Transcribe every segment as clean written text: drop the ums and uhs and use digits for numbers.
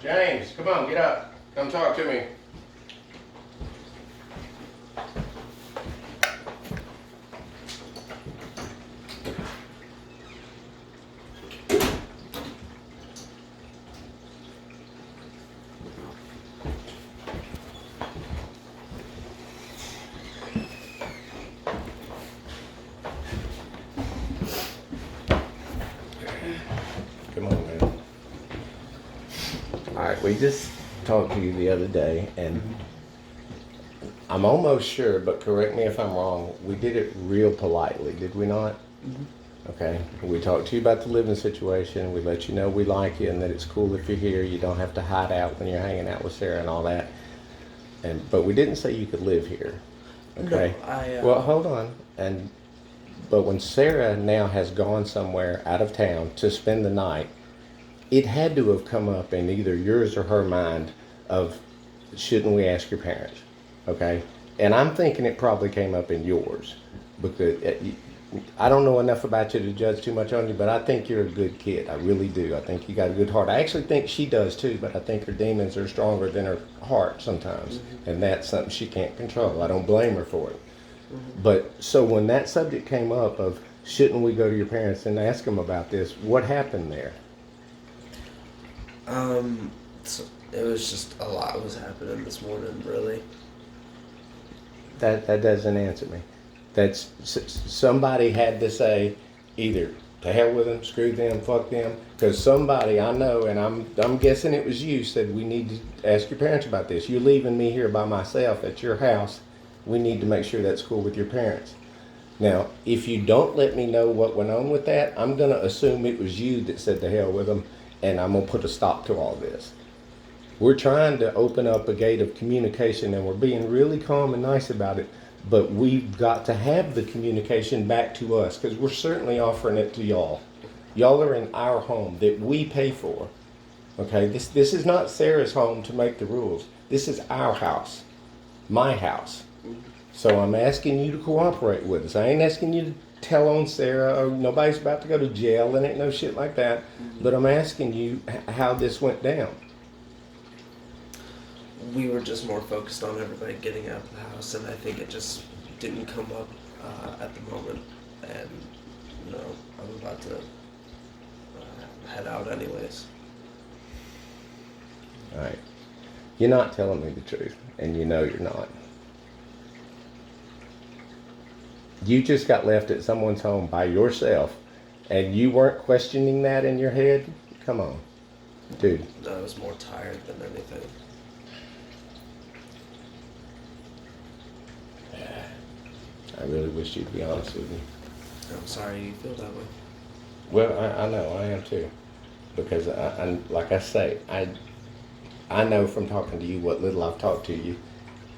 James, come on, get up. Come talk to me. Come on, man. All right, we just talked to you the other day, and I'm almost sure, but correct me if I'm wrong, we did it real politely, did we not? Okay, we talked to you about the living situation, we let you know we like you and that it's cool if you're here, you don't have to hide out when you're hanging out with Sarah and all that. But we didn't say you could live here, okay? No, Well, hold on, but when Sarah now has gone somewhere out of town to spend the night, it had to have come up in either yours or her mind of, shouldn't we ask your parents? Okay? And I'm thinking it probably came up in yours because I don't know enough about you to judge too much on you, but I think you're a good kid. I really do. I think you got a good heart. I actually think she does too, but I think her demons are stronger than her heart sometimes. And that's something she can't control. I don't blame her for it. But so when that subject came up of, shouldn't we go to your parents and ask them about this, what happened there? So it was just a lot was happening this morning, really. That doesn't answer me. That's somebody had to say either to hell with them, screw them, fuck them, because somebody I know, and I'm guessing it was you, said we need to ask your parents about this. You're leaving me here by myself at your house. We need to make sure that's cool with your parents. Now, if you don't let me know what went on with that, I'm gonna assume it was you that said to hell with them, and I'm gonna put a stop to all this. We're trying to open up a gate of communication, and we're being really calm and nice about it, but we've got to have the communication back to us, because we're certainly offering it to y'all. Y'all are in our home that we pay for. Okay, this is not Sarah's home to make the rules. This is our house, my house. So I'm asking you to cooperate with us. I ain't asking you to tell on Sarah, or nobody's about to go to jail, and ain't no shit like that. But I'm asking you how this went down. We were just more focused on everybody getting out of the house, and I think it just didn't come up at the moment. And I'm about to head out anyways. All right. You're not telling me the truth, and you know you're not. You just got left at someone's home by yourself, and you weren't questioning that in your head? Come on, dude. I was more tired than anything. I really wish you'd be honest with me. I'm sorry you feel that way. Well, I know, I am too. Because, I like I say, I know from talking to you what little I've talked to you,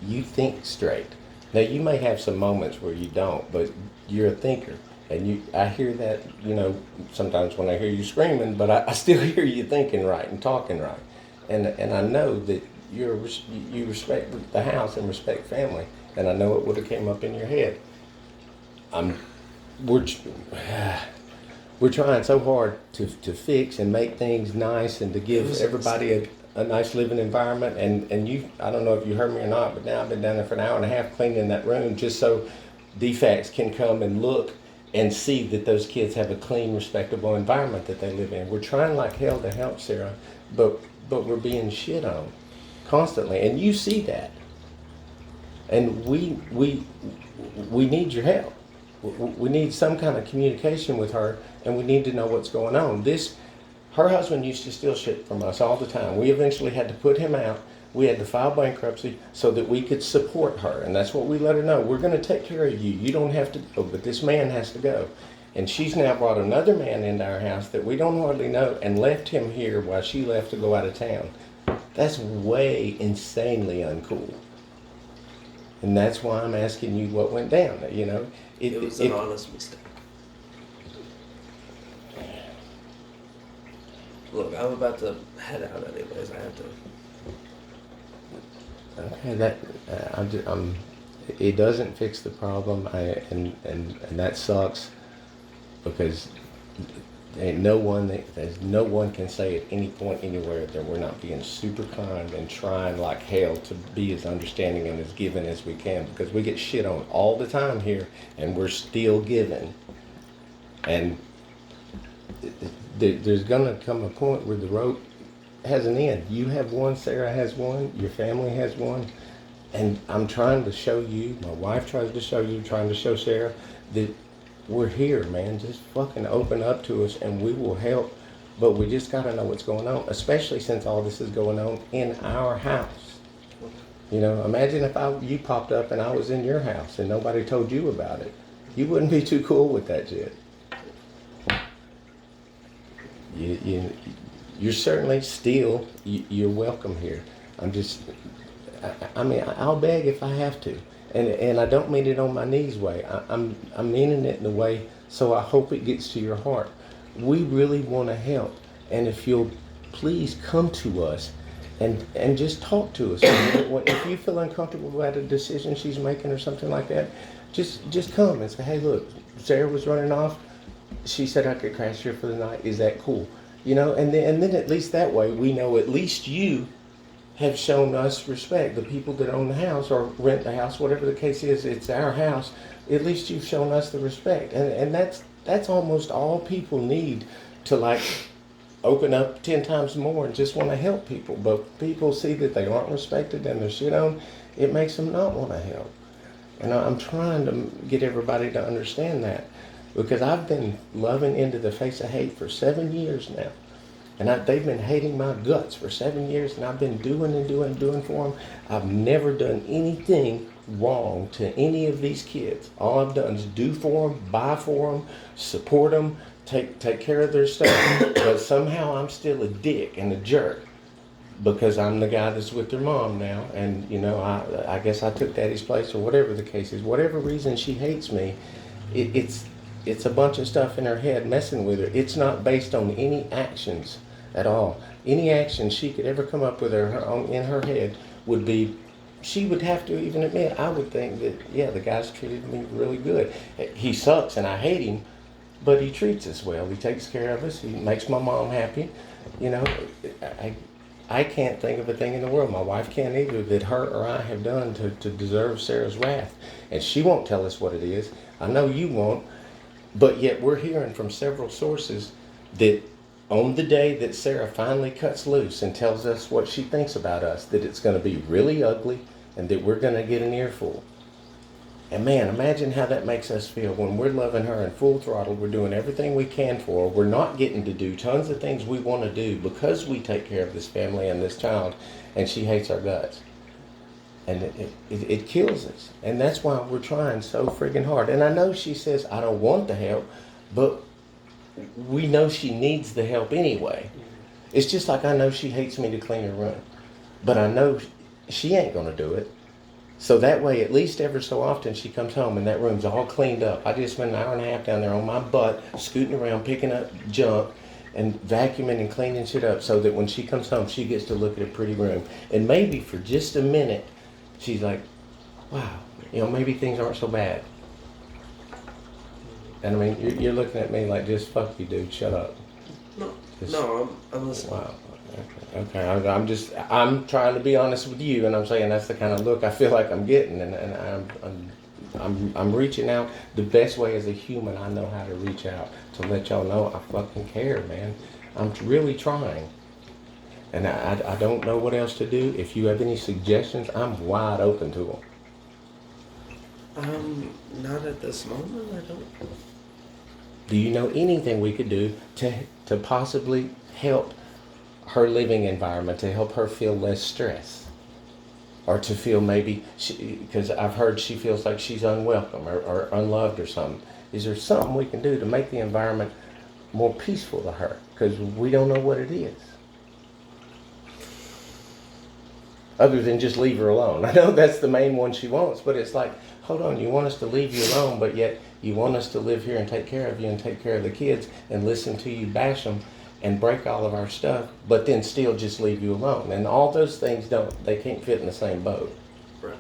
you think straight. Now, you may have some moments where you don't, but you're a thinker. And I hear that, sometimes when I hear you screaming, but I still hear you thinking right and talking right. And I know that you respect the house and respect family. And I know it would have came up in your head. We're trying so hard to fix and make things nice and to give everybody a nice living environment. And I don't know if you heard me or not, but now I've been down there for an hour and a half cleaning that room just so DFACS can come and look and see that those kids have a clean, respectable environment that they live in. We're trying like hell to help Sarah, but we're being shit on constantly, and you see that. And we need your help. We need some kind of communication with her, and we need to know what's going on. Her husband used to steal shit from us all the time. We eventually had to put him out. We had to file bankruptcy so that we could support her, and that's what we let her know. We're going to take care of you. You don't have to go, but this man has to go. And she's now brought another man into our house that we don't hardly know and left him here while she left to go out of town. That's way insanely uncool. And that's why I'm asking you what went down. It was an honest mistake. Look, I'm about to head out anyways. I have to. Okay, it doesn't fix the problem, and that sucks because Ain't no one there's no one can say at any point anywhere that we're not being super kind and trying like hell to be as understanding and as giving as we can, because we get shit on all the time here and we're still giving. And there's gonna come a point where the rope has an end. You have one, Sarah has one, your family has one, and I'm trying to show you, my wife tries to show you, trying to show Sarah that we're here, man. Just fucking open up to us and we will help. But we just gotta know what's going on, especially since all this is going on in our house. You know, imagine if you popped up and I was in your house and nobody told you about it. You wouldn't be too cool with that shit. You're certainly still, you're welcome here. I mean, I'll beg if I have to. And I don't mean it on my knees way. I'm meaning it in a way so I hope it gets to your heart. We really want to help. And if you'll please come to us and just talk to us. If you feel uncomfortable about a decision she's making or something like that, just come and say, hey, look, Sarah was running off. She said I could crash here for the night. Is that cool? You know, and then at least that way we know at least you have shown us respect. The people that own the house or rent the house, whatever the case is, it's our house. At least you've shown us the respect. And that's almost all people need to like open up 10 times more and just want to help people. But people see that they aren't respected and they're shit on, it makes them not want to help. And I'm trying to get everybody to understand that, because I've been loving into the face of hate for 7 years now. And they've been hating my guts for 7 years, and I've been doing for them. I've never done anything wrong to any of these kids. All I've done is do for them, buy for them, support them, take care of their stuff. But somehow I'm still a dick and a jerk because I'm the guy that's with their mom now. And, you know, I guess I took daddy's place or whatever the case is. Whatever reason she hates me, it's a bunch of stuff in her head messing with her. It's not based on any actions at all. Any action she could ever come up with in her head would be, she would have to even admit, I would think that, yeah, the guy's treated me really good. He sucks and I hate him, but he treats us well. He takes care of us. He makes my mom happy. You know, I can't think of a thing in the world, my wife can't either, that her or I have done to deserve Sarah's wrath. And she won't tell us what it is. I know you won't. But yet we're hearing from several sources that on the day that Sarah finally cuts loose and tells us what she thinks about us, that it's going to be really ugly and that we're going to get an earful. And man, imagine how that makes us feel when we're loving her in full throttle. We're doing everything we can for her. We're not getting to do tons of things we want to do because we take care of this family and this child, and she hates our guts. And it kills us. And that's why we're trying so friggin' hard. And I know she says, I don't want the help, but we know she needs the help anyway. It's just like I know she hates me to clean her room, but I know she ain't gonna do it. So that way, at least ever so often, she comes home and that room's all cleaned up. I just spent an hour and a half down there on my butt, scooting around, picking up junk, and vacuuming and cleaning shit up so that when she comes home, she gets to look at a pretty room. And maybe for just a minute, she's like, wow, you know, maybe things aren't so bad. And I mean, you're looking at me like, just fuck you, dude, shut up. No, I'm listening. Wow. Okay. I'm trying to be honest with you, and I'm saying that's the kind of look I feel like I'm getting, and I'm reaching out the best way as a human I know how to reach out to let y'all know I fucking care, man. I'm really trying. And I don't know what else to do. If you have any suggestions, I'm wide open to them. Not at this moment, I don't. Do you know anything we could do to possibly help her living environment, to help her feel less stress? Or to feel maybe, because I've heard she feels like she's unwelcome or unloved or something. Is there something we can do to make the environment more peaceful to her? Because we don't know what it is. Other than just leave her alone. I know that's the main one she wants, but it's like, hold on, you want us to leave you alone, but yet you want us to live here and take care of you and take care of the kids and listen to you bash them and break all of our stuff, but then still just leave you alone. And all those things they can't fit in the same boat. Right.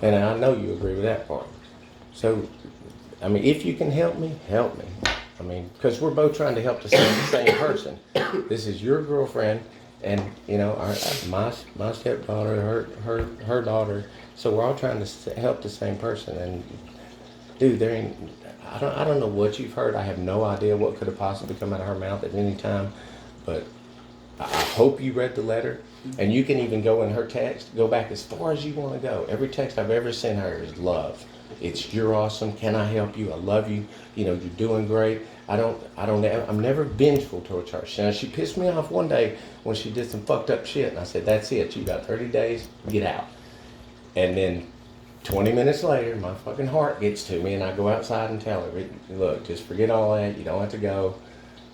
And I know you agree with that part. So, I mean, if you can help me, help me. I mean, because we're both trying to help the same person. This is your girlfriend, and you know, my stepdaughter, her daughter. So we're all trying to help the same person. And dude, there ain't. I don't know what you've heard. I have no idea what could have possibly come out of her mouth at any time, but I hope you read the letter. And you can even go in her text, go back as far as you want to go. Every text I've ever sent her is love. It's you're awesome. Can I help you? I love you. You know, you're doing great. I'm never vengeful towards her. Now, she pissed me off one day when she did some fucked up shit. And I said, that's it. You got 30 days. Get out. And then 20 minutes later, my fucking heart gets to me and I go outside and tell her, look, just forget all that. You don't have to go.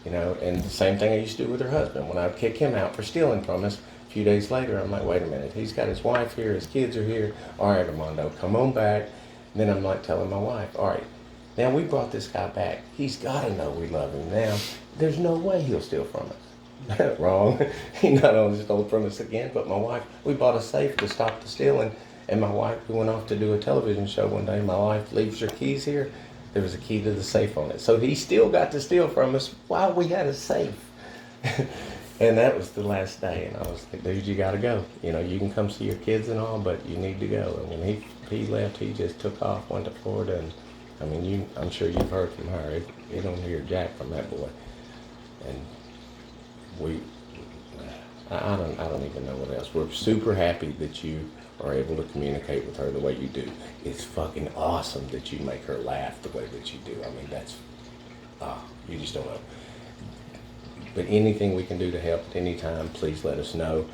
You know, and the same thing I used to do with her husband. When I would kick him out for stealing from us, a few days later, I'm like, wait a minute. He's got his wife here. His kids are here. All right, Armando, come on back. And then I'm like telling my wife, all right, now we brought this guy back. He's got to know we love him now. There's no way he'll steal from us. Wrong. He not only stole from us again, but my wife, we bought a safe to stop the stealing. And my wife, we went off to do a television show one day. My wife leaves her keys here. There was a key to the safe on it. So he still got to steal from us while we had a safe. And that was the last day. And I was like, dude, you got to go. You know, you can come see your kids and all, but you need to go. And when he left, he just took off, went to Florida. And I mean, I'm sure you've heard from her. You don't hear jack from that boy. And I don't even know what else. We're super happy that you are able to communicate with her the way you do. It's fucking awesome that you make her laugh the way that you do. I mean, that's, you just don't know. But anything we can do to help at any time, please let us know.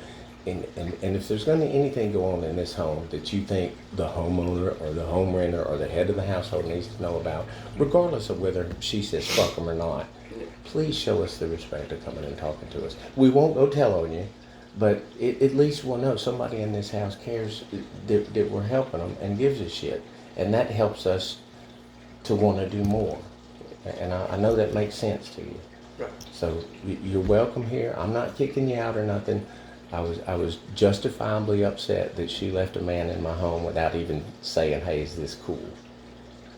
And if there's going to be anything go on in this home that you think the homeowner or the home renter or the head of the household needs to know about, regardless of whether she says fuck them or not, please show us the respect of coming and talking to us. We won't go tell on you, but at least we'll know somebody in this house cares that we're helping them and gives a shit. And that helps us to want to do more. And I know that makes sense to you. Right. So you're welcome here. I'm not kicking you out or nothing. I was justifiably upset that she left a man in my home without even saying, hey, is this cool?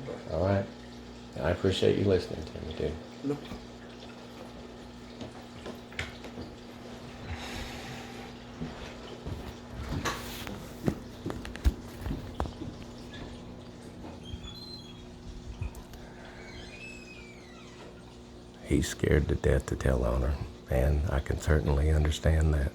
Right. All right? I appreciate you listening to me, dude. No. He's scared to death to tell on her, and I can certainly understand that.